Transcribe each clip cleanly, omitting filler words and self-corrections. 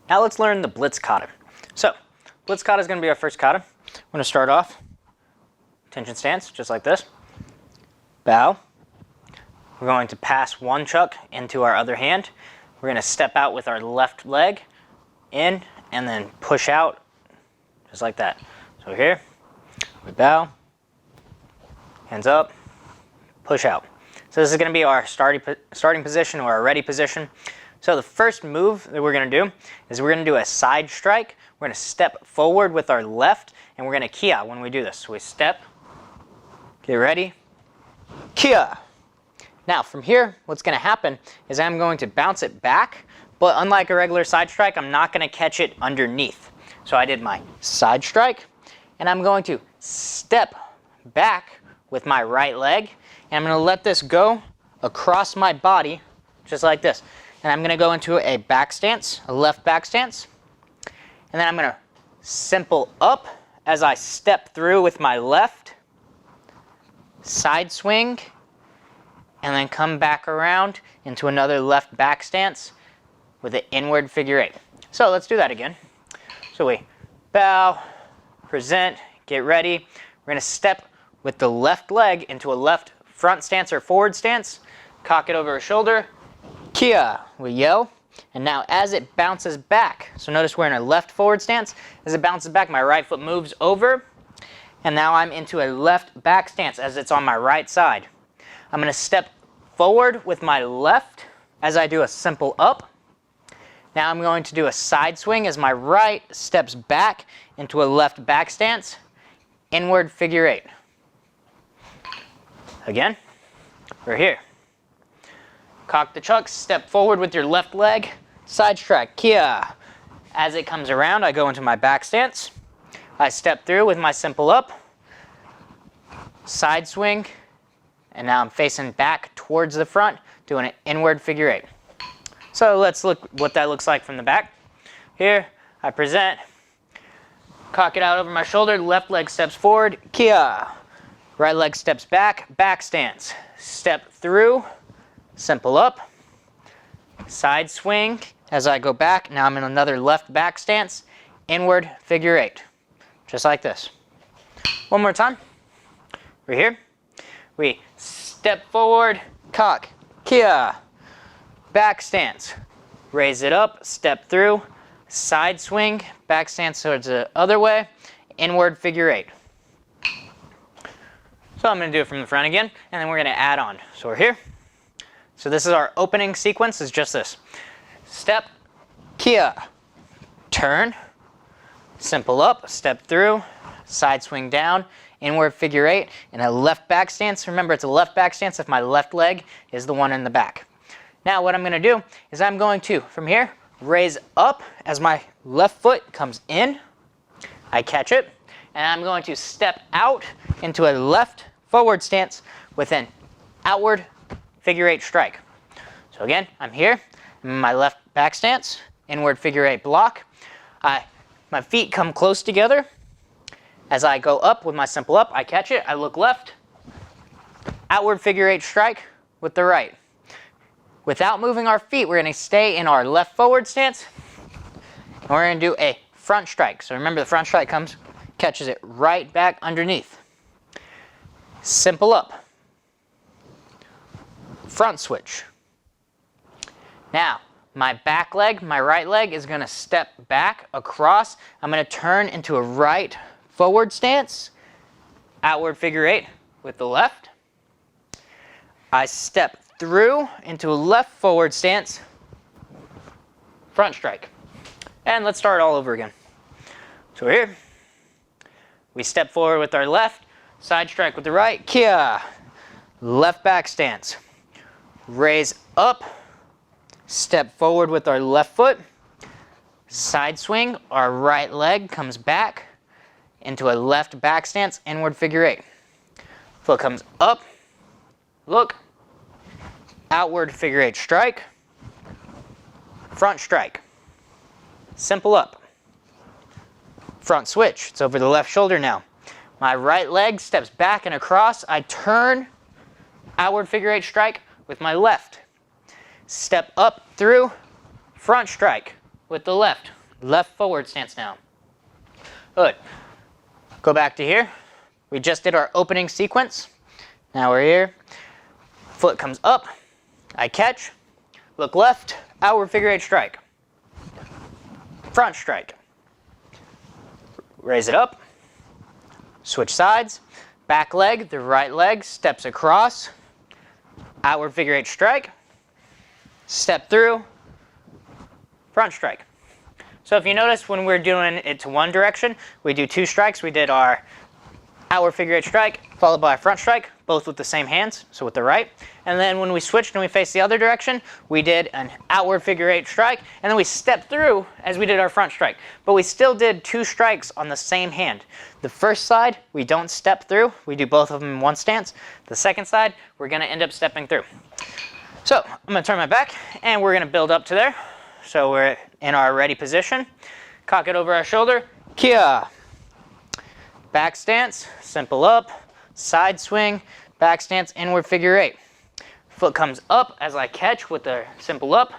Now let's learn the Blitz Kata. So, Blitz Kata is going to be our first kata. I'm going to start off, tension stance, just like this. Bow. We're going to pass one chuck into our other hand. We're going to step out with our left leg, in, and then push out, just like that. So here, we bow, hands up, push out. So this is going to be our starting position or our ready position. So the first move that we're going to do is we're going to do a side strike. We're going to step forward with our left, and we're going to kia when we do this. So we step, get ready, kia. Now from here, what's going to happen is I'm going to bounce it back, but unlike a regular side strike, I'm not going to catch it underneath. So I did my side strike, and I'm going to step back with my right leg, and I'm going to let this go across my body, just like this. And I'm going to go into a back stance, a left back stance. And then I'm going to simple up as I step through with my left, side swing, and then come back around into another left back stance with an inward figure eight. So let's do that again. So we bow, present, get ready. We're going to step with the left leg into a left front stance or forward stance, cock it over our shoulder, kia, we yell, and now as it bounces back, so notice we're in a left forward stance, as it bounces back, my right foot moves over, and now I'm into a left back stance as it's on my right side. I'm going to step forward with my left as I do a simple up. Now I'm going to do a side swing as my right steps back into a left back stance, inward figure eight. Again, we're here. Cock the chuck, step forward with your left leg, side strike, kia. As it comes around, I go into my back stance. I step through with my simple up, side swing, and now I'm facing back towards the front, doing an inward figure eight. So let's look what that looks like from the back. Here, I present, cock it out over my shoulder, left leg steps forward, kia. Right leg steps back, back stance. Step through, simple up, side swing. As I go back, now I'm in another left back stance, inward figure eight. Just like this. One more time. We're here. We step forward, cock, kia, back stance. Raise it up, step through, side swing, back stance towards the other way, inward figure eight. So I'm going to do it from the front again, and then we're going to add on. So we're here. So this is our opening sequence, is just this. Step, kia, turn, simple up, step through, side swing down, inward figure eight, and a left back stance. Remember, it's a left back stance if my left leg is the one in the back. Now what I'm going to do is I'm going to, from here, raise up as my left foot comes in. I catch it, and I'm going to step out into a left forward stance with an outward figure eight strike. So again, I'm here, I'm in my left back stance, inward figure eight block. My feet come close together. As I go up with my simple up, I catch it, I look left, outward figure eight strike with the right. Without moving our feet, we're going to stay in our left forward stance, and we're going to do a front strike. So remember, the front strike comes, catches it right back underneath. Simple up. Front switch. Now, my back leg, my right leg is going to step back across. I'm going to turn into a right forward stance, outward figure eight with the left. I step through into a left forward stance, front strike. And let's start all over again. So we're here. We step forward with our left, side strike with the right, kia. Left back stance. Raise up, step forward with our left foot, side swing, our right leg comes back into a left back stance, inward figure eight. Foot comes up, look, outward figure eight strike, front strike, simple up, front switch. It's over the left shoulder now. My right leg steps back and across. I turn, outward figure eight strike with my left. Step up through, front strike with the left. Left forward stance now. Good. Go back to here. We just did our opening sequence. Now we're here. Foot comes up. I catch. Look left. Outward figure eight strike. Front strike. Raise it up. Switch sides. Back leg, the right leg steps across. Outward figure eight strike. Step through. Front strike. So if you notice when we're doing it to one direction, we do two strikes. We did our outward figure eight strike followed by a front strike, both with the same hands, so with the right. And then when we switched and we faced the other direction, we did an outward figure eight strike, and then we stepped through as we did our front strike. But we still did two strikes on the same hand. The first side, we don't step through. We do both of them in one stance. The second side, we're going to end up stepping through. So I'm going to turn my back, and we're going to build up to there. So we're in our ready position. Cock it over our shoulder. Kia. Back stance, simple up. Side swing, back stance, inward figure eight. Foot comes up as I catch with the simple up.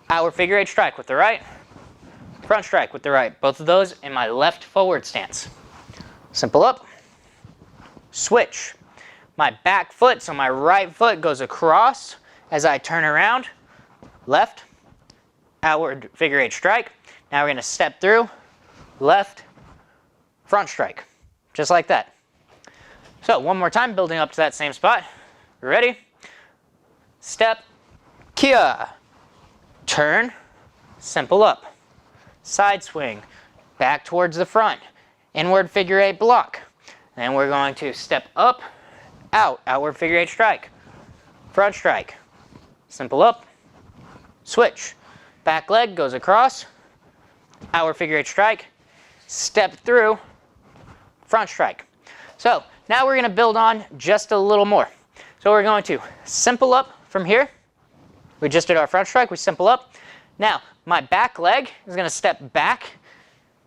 Outward figure eight strike with the right. Front strike with the right. Both of those in my left forward stance. Simple up. Switch. My back foot, so my right foot goes across as I turn around. Left. Outward figure eight strike. Now we're going to step through. Left. Front strike. Just like that. So one more time, building up to that same spot. Ready? Step, kia, turn, simple up, side swing, back towards the front, inward figure eight block. Then we're going to step up, out, outward figure eight strike, front strike, simple up, switch, back leg goes across, outward figure eight strike, step through, front strike. So now we're going to build on just a little more. So we're going to simple up from here. We just did our front strike, we simple up. Now my back leg is going to step back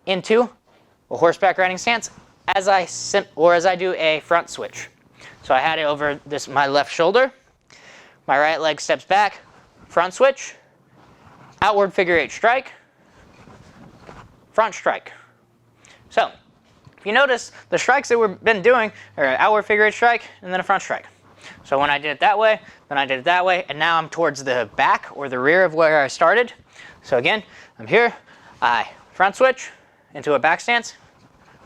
into a horseback riding stance as I do a front switch. So I had it over my left shoulder. My right leg steps back, front switch, outward figure eight strike, front strike. So if you notice, the strikes that we've been doing are an outward figure eight strike and then a front strike. So when I did it that way, then I did it that way, and now I'm towards the back or the rear of where I started. So again, I'm here, I front switch into a back stance,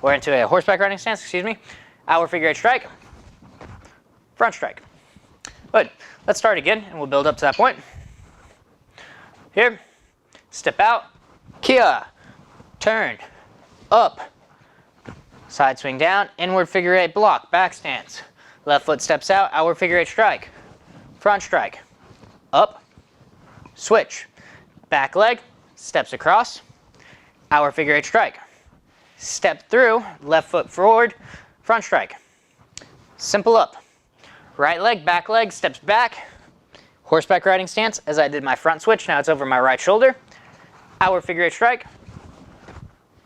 or into a horseback riding stance, excuse me, outward figure eight strike, front strike. Good. Let's start again, and we'll build up to that point. Here, step out, kia, turn, up, side swing down, inward figure eight block, back stance. Left foot steps out, outward figure eight strike, front strike, up, switch. Back leg steps across, outward figure eight strike. Step through, left foot forward, front strike. Simple up. Right leg, back leg steps back, horseback riding stance as I did my front switch. Now it's over my right shoulder. Outward figure eight strike,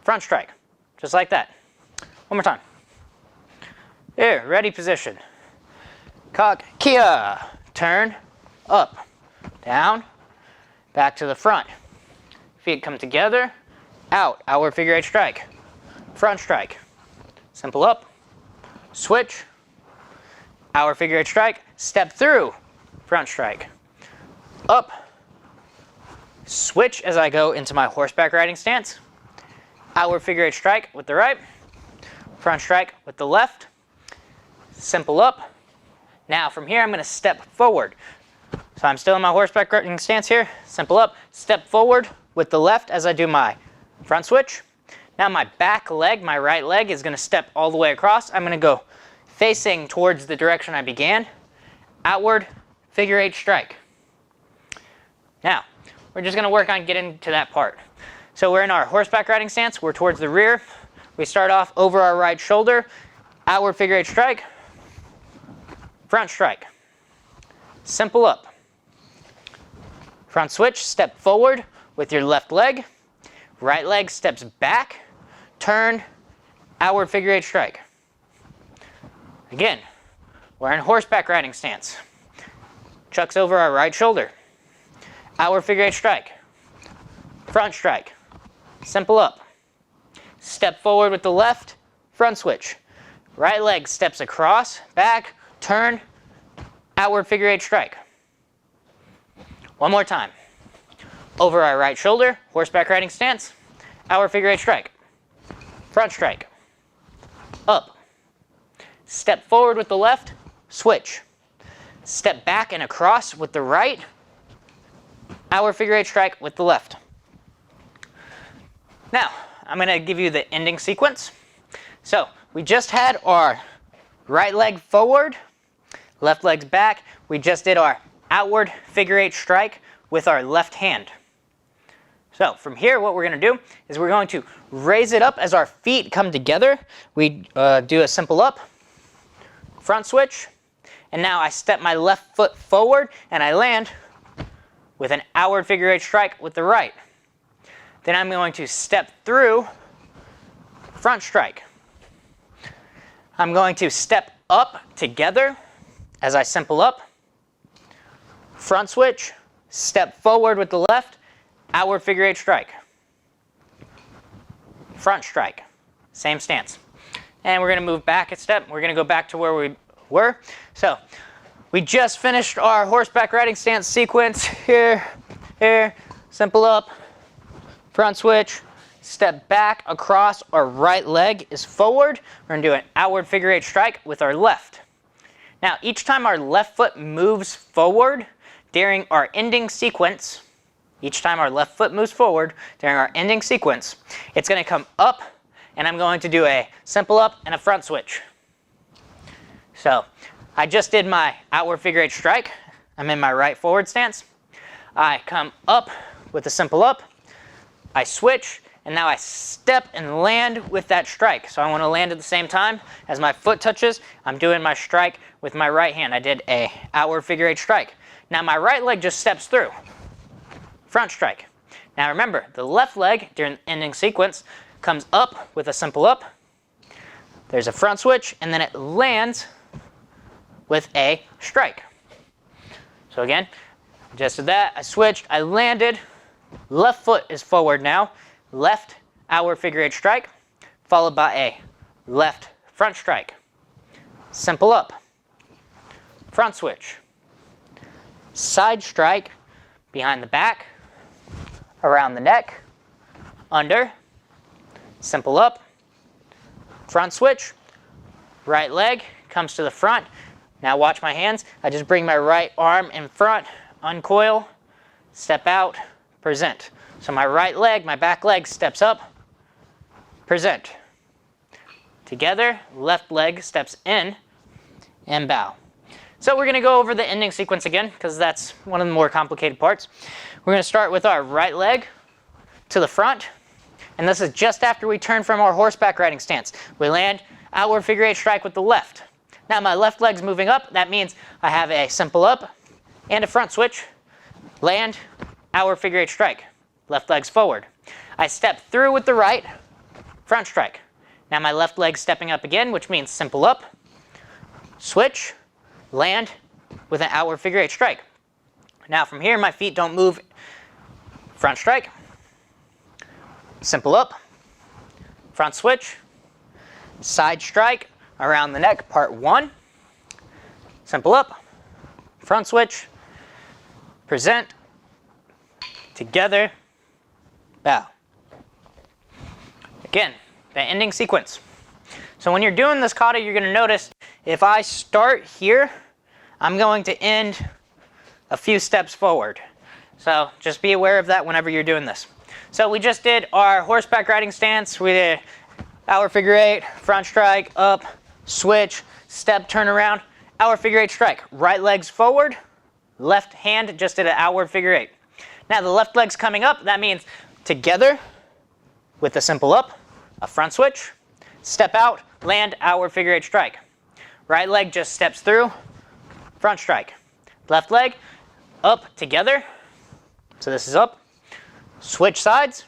front strike. Just like that. One more time. Here, ready position. Cock, kia, turn, up, down, back to the front. Feet come together, out, outward figure eight strike, front strike. Simple up, switch, outward figure eight strike, step through, front strike, up, switch as I go into my horseback riding stance, outward figure eight strike with the right, front strike with the left, simple up. Now from here I'm going to step forward. So I'm still in my horseback riding stance here, simple up, step forward with the left as I do my front switch. Now my back leg, my right leg, is going to step all the way across. I'm going to go facing towards the direction I began, outward figure eight strike. Now we're just going to work on getting to that part. So we're in our horseback riding stance, we're towards the rear. We start off over our right shoulder, outward figure eight strike, front strike, simple up. Front switch, step forward with your left leg, right leg steps back, turn, outward figure eight strike. Again, we're in horseback riding stance. Chucks over our right shoulder, outward figure eight strike, front strike, simple up. Step forward with the left, front switch. Right leg steps across, back, turn, outward figure eight strike. One more time. Over our right shoulder, horseback riding stance, outward figure eight strike. Front strike, up. Step forward with the left, switch. Step back and across with the right, outward figure eight strike with the left. Now, I'm going to give you the ending sequence. So, we just had our right leg forward, left leg's back. We just did our outward figure eight strike with our left hand. So, from here, what we're going to do is we're going to raise it up as our feet come together. We do a simple up, front switch, and now I step my left foot forward and I land with an outward figure eight strike with the right. Then I'm going to step through, front strike. I'm going to step up together as I simple up, front switch, step forward with the left, outward figure eight strike, front strike, same stance. And we're going to move back a step. We're going to go back to where we were. So we just finished our horseback riding stance sequence. Here, simple up, front switch, step back across, our right leg is forward. We're going to do an outward figure eight strike with our left. Now, each time our left foot moves forward during our ending sequence, it's going to come up, and I'm going to do a simple up and a front switch. So, I just did my outward figure eight strike. I'm in my right forward stance. I come up with a simple up. I switch, and now I step and land with that strike. So I want to land at the same time as my foot touches. I'm doing my strike with my right hand. I did a outward figure eight strike. Now my right leg just steps through. Front strike. Now remember, the left leg during the ending sequence comes up with a simple up. There's a front switch, and then it lands with a strike. So again, just did that. I switched. I landed. Left foot is forward now. Left outward figure eight strike, followed by a left front strike. Simple up. Front switch. Side strike behind the back, around the neck, under. Simple up. Front switch. Right leg comes to the front. Now watch my hands. I just bring my right arm in front, uncoil, step out, present. So my right leg, my back leg steps up, present. Together, left leg steps in, and bow. So we're going to go over the ending sequence again, because that's one of the more complicated parts. We're going to start with our right leg to the front, and this is just after we turn from our horseback riding stance. We land outward figure eight strike with the left. Now my left leg's moving up. That means I have a simple up and a front switch, land, outward figure eight strike. Left leg's forward. I step through with the right, front strike. Now my left leg's stepping up again, which means simple up, switch, land with an outward figure eight strike. Now from here, my feet don't move. Front strike, simple up, front switch, side strike around the neck, part one, simple up, front switch, present, together, bow. Again, the ending sequence. So when you're doing this kata, you're going to notice if I start here, I'm going to end a few steps forward. So just be aware of that whenever you're doing this. So we just did our horseback riding stance. We did outward figure eight, front strike, up, switch, step, turn around, outward figure eight strike. Right leg's forward, left hand just did an outward figure eight. Now the left leg's coming up. That means together with a simple up, a front switch, step out, land, outward figure eight strike. Right leg just steps through, front strike. Left leg up together. So this is up. Switch sides,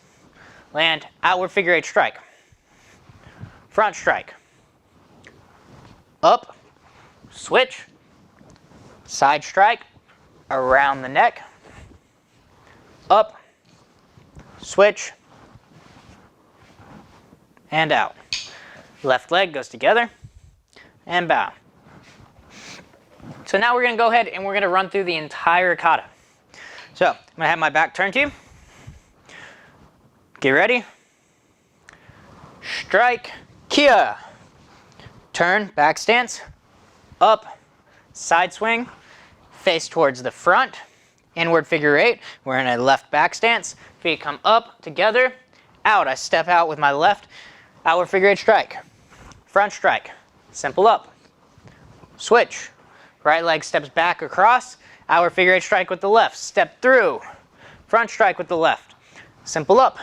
land, outward figure eight strike. Front strike. Up, switch, side strike, around the neck, up, switch, and out. Left leg goes together, and bow. So now we're going to go ahead and we're going to run through the entire kata. So I'm going to have my back turned to you. Get ready. Strike, kia. Turn, back stance, up, side swing, face towards the front, inward figure eight. We're in a left back stance. Feet come up, together, out. I step out with my left, outward figure eight strike. Front strike, simple up. Switch, right leg steps back across, outward figure eight strike with the left. Step through, front strike with the left. Simple up.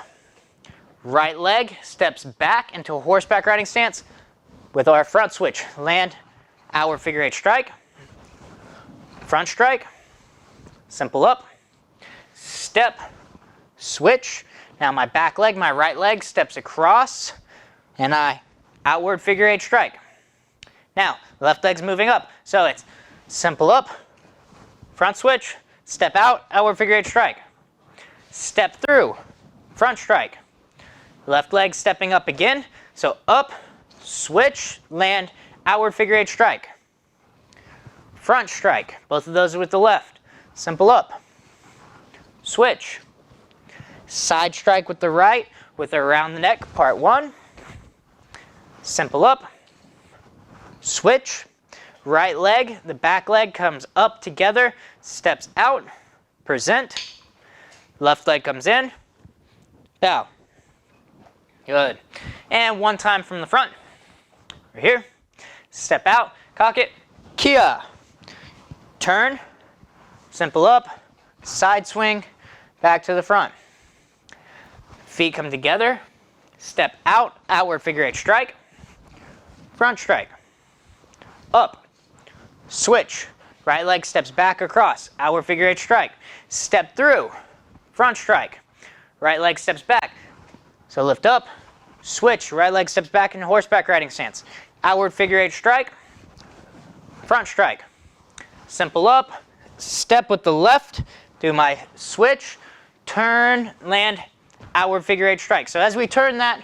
Right leg steps back into a horseback riding stance with our front switch. Land, outward figure eight strike, front strike, simple up, step, switch. Now my back leg, my right leg steps across, and I outward figure eight strike. Now, left leg's moving up, so it's simple up, front switch, step out, outward figure eight strike. Step through, front strike. Left leg stepping up again, so up, switch, land, outward figure eight strike. Front strike, both of those are with the left. Simple up, switch. Side strike with the right, with around the neck, part one. Simple up, switch. Right leg, the back leg comes up together, steps out, present. Left leg comes in, bow. Good. And one time from the front. Right here. Step out, cock it, kia. Turn, simple up, side swing, back to the front. Feet come together, step out, outward figure eight strike, front strike, up, switch. Right leg steps back across, outward figure eight strike. Step through, front strike. Right leg steps back. So lift up, switch, right leg steps back into horseback riding stance. Outward figure eight strike, front strike. Simple up, step with the left, do my switch, turn, land, outward figure eight strike. So as we turn that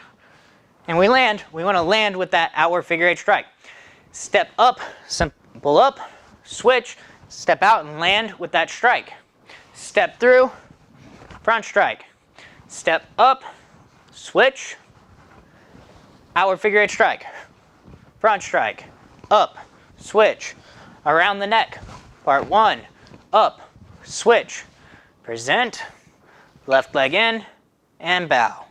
and we land, we want to land with that outward figure eight strike. Step up, simple up, switch, step out and land with that strike. Step through, front strike. Step up, switch, outward figure eight strike, front strike, up, switch, around the neck, part one, up, switch, present, left leg in, and bow.